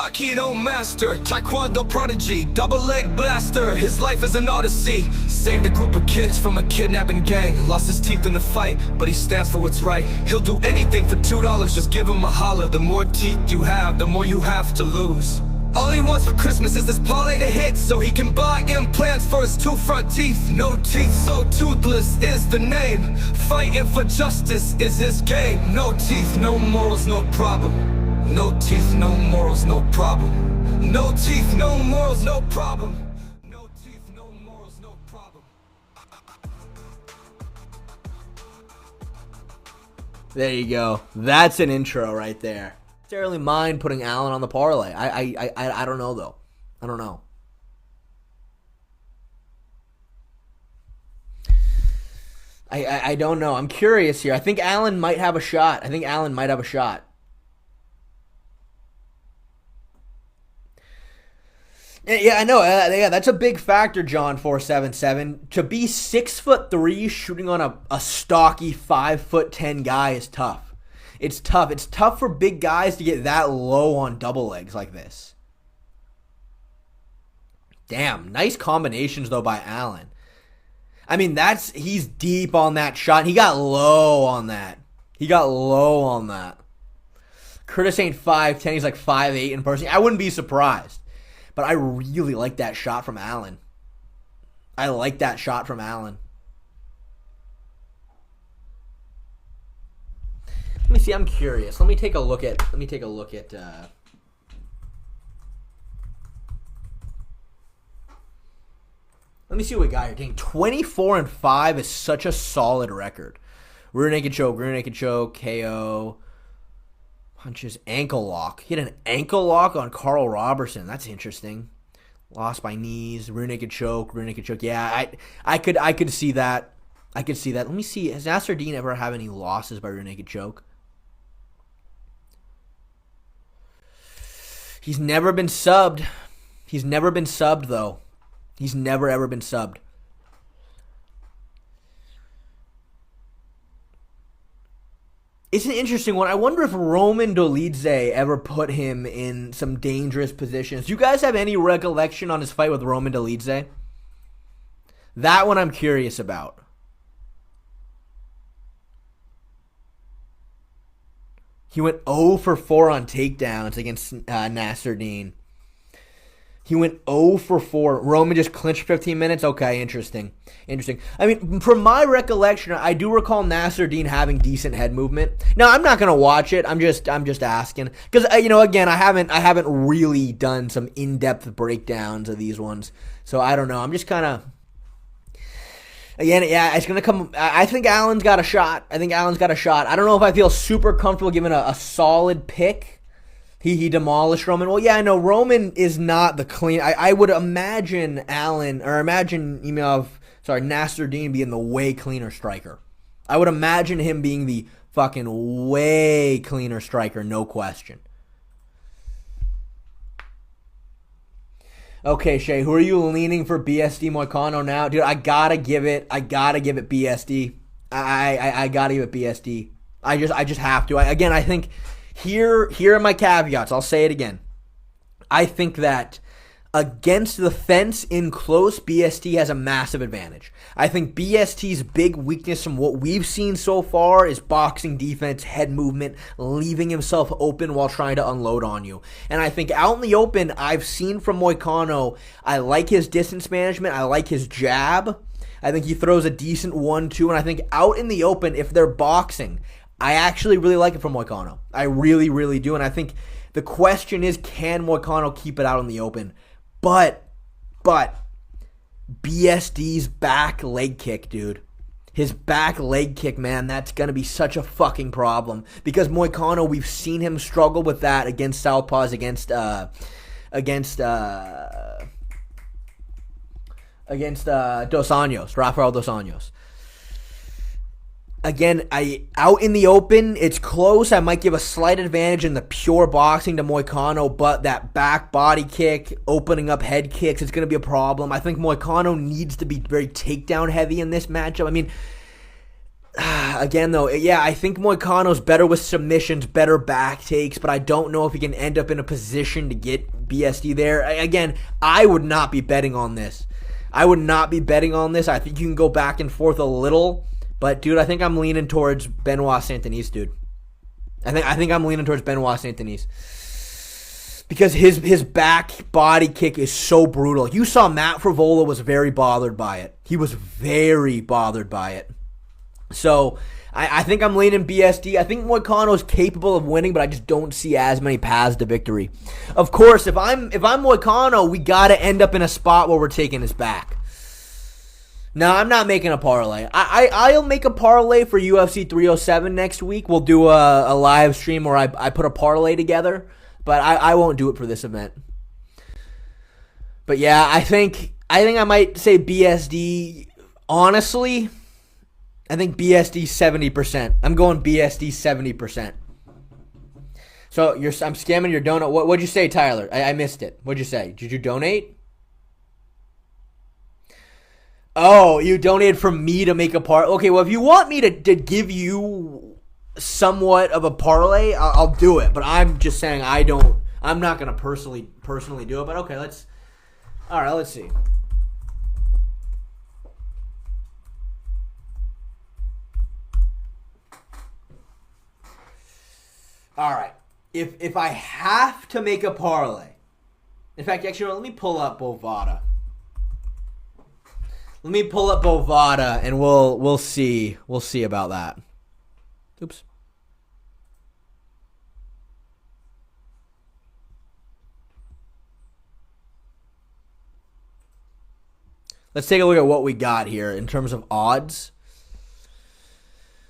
Aikido master, Taekwondo prodigy, double leg blaster. His life is an odyssey. Saved a group of kids from a kidnapping gang. Lost his teeth in the fight, but he stands for what's right. He'll do anything for $2, just give him a holler. The more teeth you have, the more you have to lose. All he wants for Christmas is this Parlay to hit, so he can buy implants for his two front teeth. No teeth, so toothless is the name. Fighting for justice is his game. No teeth, no morals, no problem. No teeth, no morals, no problem. No teeth, no morals, no problem. No teeth, no morals, no problem. There you go. That's an intro right there. I don't really mind putting Allen on the parlay. I don't know though. I don't know. I don't know. I'm curious here. I think Allen might have a shot. Yeah, I know. Yeah, that's a big factor, John 477. To be 6'3", shooting on a stocky 5'10" guy is tough. It's tough. It's tough for big guys to get that low on double legs like this. Damn, nice combinations though by Allen. I mean, he's deep on that shot. He got low on that. Curtis ain't 5'10", he's like 5'8" in person. I wouldn't be surprised. But I really like that shot from Allen. Let me see. I'm curious. Let me take a look at. Let me see what we got here. Dang, 24-5 is such a solid record. Rear naked choke, KO. Punches, ankle lock. He had an ankle lock on Carl Robertson. That's interesting. Lost by knees, rear naked choke. Yeah, I could see that. Let me see. Has Nasser Dean ever have any losses by rear naked choke? He's never been subbed. Though. He's never ever been subbed. It's an interesting one. I wonder if Roman Dolidze ever put him in some dangerous positions. Do you guys have any recollection on his fight with Roman Dolidze? That one I'm curious about. He went 0 for 4 on takedowns against Nasser Dean. He went 0 for 4. Roman just clinched 15 minutes? Okay, interesting. I mean, from my recollection, I do recall Nasser Dean having decent head movement. Now, I'm not going to watch it. I'm just asking. Because, again, I haven't really done some in-depth breakdowns of these ones. So, I don't know. I'm just kind of... Again, yeah, it's going to come... I think Allen's got a shot. I don't know if I feel super comfortable giving a solid pick. He demolished Roman. Well, yeah, I know Roman is not the clean. I would imagine Nasser Dean being the way cleaner striker. I would imagine him being the fucking way cleaner striker, no question. Okay, Shay, who are you leaning for BSD Moicano now? Dude, I gotta give it BSD. I gotta give it BSD. I just have to. I think... Here are my caveats. I'll say it again. I think that against the fence in close, BST has a massive advantage. I think BST's big weakness from what we've seen so far is boxing defense, head movement, leaving himself open while trying to unload on you. And I think out in the open, I've seen from Moicano, I like his distance management. I like his jab. I think he throws a decent 1-2. And I think out in the open, if they're boxing, I actually really like it from Moicano. I really, really do. And I think the question is, can Moicano keep it out in the open? But BSD's back leg kick, dude. His back leg kick, man, that's going to be such a fucking problem. Because Moicano, we've seen him struggle with that against southpaws, against Rafael Dos Anjos. Again, out in the open, it's close. I might give a slight advantage in the pure boxing to Moicano, but that back body kick, opening up head kicks, it's going to be a problem. I think Moicano needs to be very takedown heavy in this matchup. I mean, Again, though, yeah, I think Moicano's better with submissions, better back takes, but I don't know if he can end up in a position to get BSD there. Again, I would not be betting on this. I would not be betting on this. I think you can go back and forth a little, but dude, I think I'm leaning towards Benoit Saint-Denis, dude. I think I'm leaning towards Benoit Saint-Denis. Because his back body kick is so brutal. You saw Matt Frivola was very bothered by it. He was very bothered by it. So I think I'm leaning BSD. I think Moicano's capable of winning, but I just don't see as many paths to victory. Of course, if I'm Moicano, we gotta end up in a spot where we're taking his back. No, I'm not making a parlay. I'll make a parlay for UFC 307 next week. We'll do a live stream where I put a parlay together, but I won't do it for this event. But yeah, I think I might say BSD. Honestly, I think BSD 70%. I'm going BSD 70%. So I'm scamming your donut. What'd you say, Tyler? I missed it. What'd you say? Did you donate? Oh, you donated for me to make a parlay. Okay, well, if you want me to give you somewhat of a parlay, I'll do it. But I'm just saying I'm not going to personally do it. But okay, let's see. All right. If I have to make a parlay, in fact, actually, let me pull up Bovada. Let me pull up Bovada, and we'll see about that. Oops. Let's take a look at what we got here in terms of odds.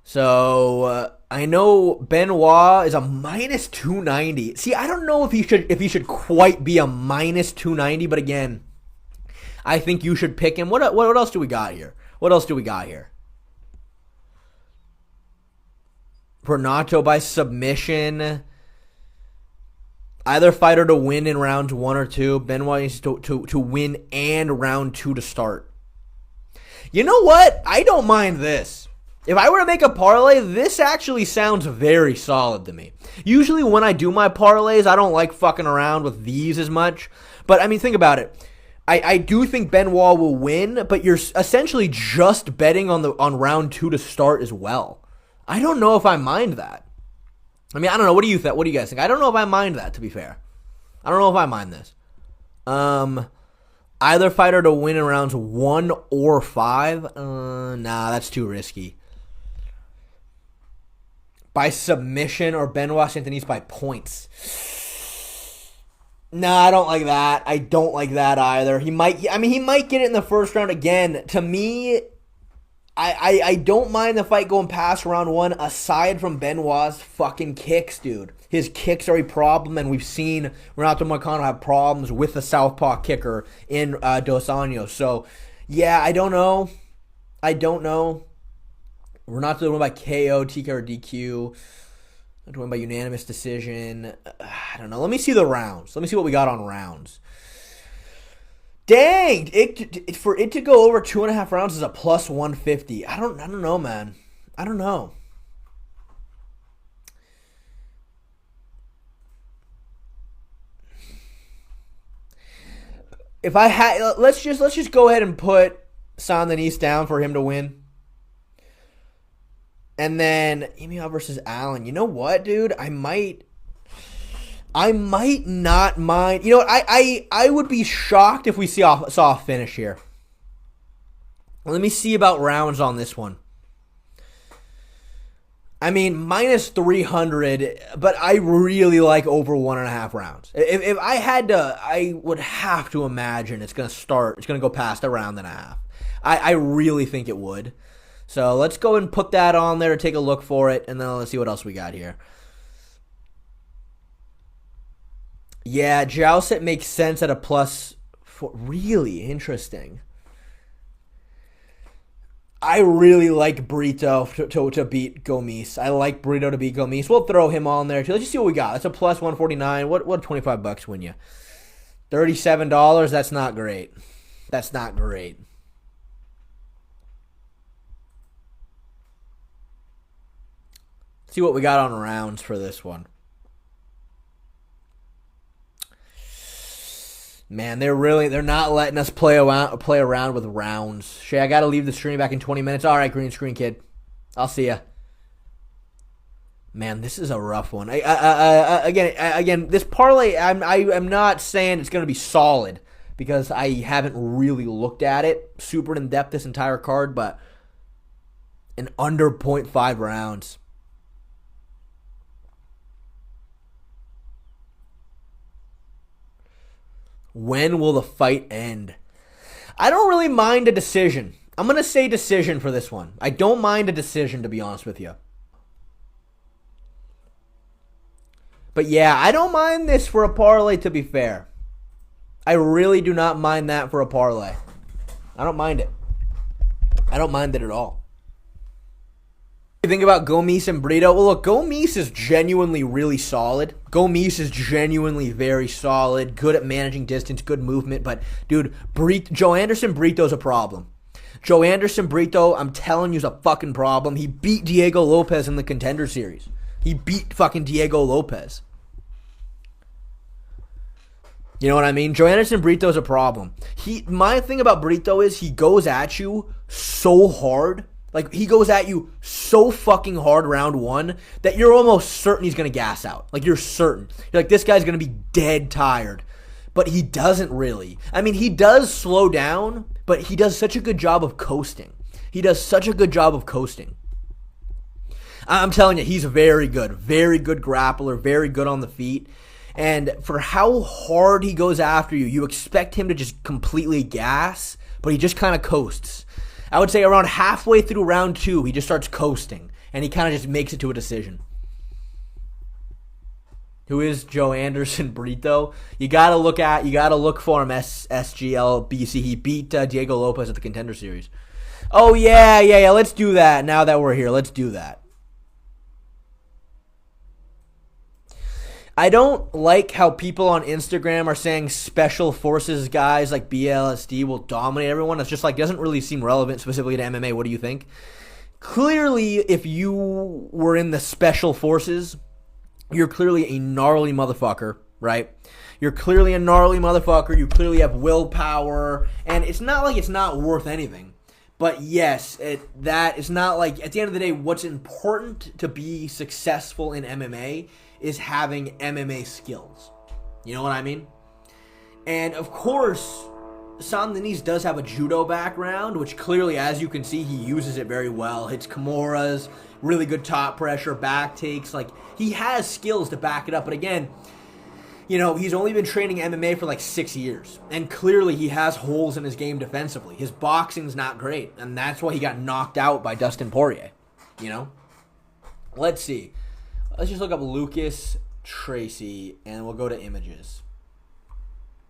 So I know Benoit is a minus 290. See, I don't know if he should quite be a minus 290, but again, I think you should pick him. What else do we got here? Renato by submission. Either fighter to win in rounds 1 or 2. Benoit needs to win and round 2 to start. You know what? I don't mind this. If I were to make a parlay, this actually sounds very solid to me. Usually when I do my parlays, I don't like fucking around with these as much. But, I mean, think about it. I do think Benoit will win, but you're essentially just betting on round 2 to start as well. I don't know if I mind that. I mean, I don't know. What do you think? What do you guys think? I don't know if I mind that, to be fair. I don't know if I mind this. Either fighter to win in rounds 1 or 5? Nah, that's too risky. By submission or Benoit Saint-Denis by points? No, I don't like that. I don't like that either. He might get it in the first round again. To me, I don't mind the fight going past round 1, aside from Benoit's fucking kicks, dude. His kicks are a problem, and we've seen Renato Moicano have problems with the southpaw kicker in Dos Anjos. So, yeah, I don't know. Renato win by KO, TK, or DQ. To win by unanimous decision. I don't know. Let me see the rounds. Let me see what we got on rounds. Dang! For it to go over 2.5 rounds is a plus 150. I don't know, man. I don't know. If I had, let's just go ahead and put Saint-Denis down for him to win. And then Emil versus Allen. You know what, dude? I might not mind. You know what? I would be shocked if we saw a finish here. Let me see about rounds on this one. I mean, minus 300, but I really like over 1.5 rounds. If I had to, I would have to imagine it's going to go past a round and a half. I really think it would. So let's go and put that on there to take a look for it, and then let's see what else we got here. Yeah, Jousset makes sense at a plus 4. Really interesting. I really like Brito to beat Gomis. I like Brito to beat Gomis. We'll throw him on there too. Let's just see what we got. That's a plus 149. What $25 win you? $37. That's not great. That's not great. See what we got on rounds for this one. Man, they're not letting us play around with rounds. Shay, I got to leave the stream back in 20 minutes. All right, green screen kid. I'll see ya. Man, this is a rough one. Again, this parlay, I'm not saying it's going to be solid because I haven't really looked at it super in depth this entire card, but an under 0.5 rounds. When will the fight end? I don't really mind a decision. I'm going to say decision for this one. I don't mind a decision, to be honest with you. But yeah, I don't mind this for a parlay, to be fair. I really do not mind that for a parlay. I don't mind it. I don't mind it at all. You think about Gomes and Brito? Well, look, Gomes is genuinely really solid. Gomes is genuinely very solid, good at managing distance, good movement. But, dude, Joe Anderson Brito's a problem. Joe Anderson Brito, I'm telling you, is a fucking problem. He beat Diego Lopez in the Contender Series. He beat fucking Diego Lopez. You know what I mean? Joe Anderson Brito's a problem. My thing about Brito is he goes at you so hard. Like, he goes at you so fucking hard round one that you're almost certain he's going to gas out. Like, you're certain. You're like, this guy's going to be dead tired. But he doesn't really. I mean, he does slow down, but he does such a good job of coasting. I'm telling you, he's very good grappler, very good on the feet. And for how hard he goes after you, you expect him to just completely gas, but he just kind of coasts. I would say around halfway through round two, he just starts coasting, and he kind of just makes it to a decision. Who is Joe Anderson Brito? You gotta look for him. SGL BC. He beat Diego Lopez at the Contender Series. Oh yeah. Let's do that. Now that we're here, let's do that. I don't like how people on Instagram are saying special forces guys like BLSD will dominate everyone. It's just like doesn't really seem relevant specifically to MMA. What do you think? Clearly, if you were in the special forces, you're clearly a gnarly motherfucker, right? You're clearly a gnarly motherfucker. You clearly have willpower, and it's not like it's not worth anything. But yes, it's not like at the end of the day, what's important to be successful in MMA is having MMA skills. You know what I mean? And of course, Sam Denis does have a judo background, which clearly, as you can see, he uses it very well. Hits Kimuras, really good top pressure, back takes. Like, he has skills to back it up. But again, you know, he's only been training MMA for like 6 years. And clearly he has holes in his game defensively. His boxing's not great. And that's why he got knocked out by Dustin Poirier. You know? Let's see. Let's just look up Lucas Tracy, and we'll go to images.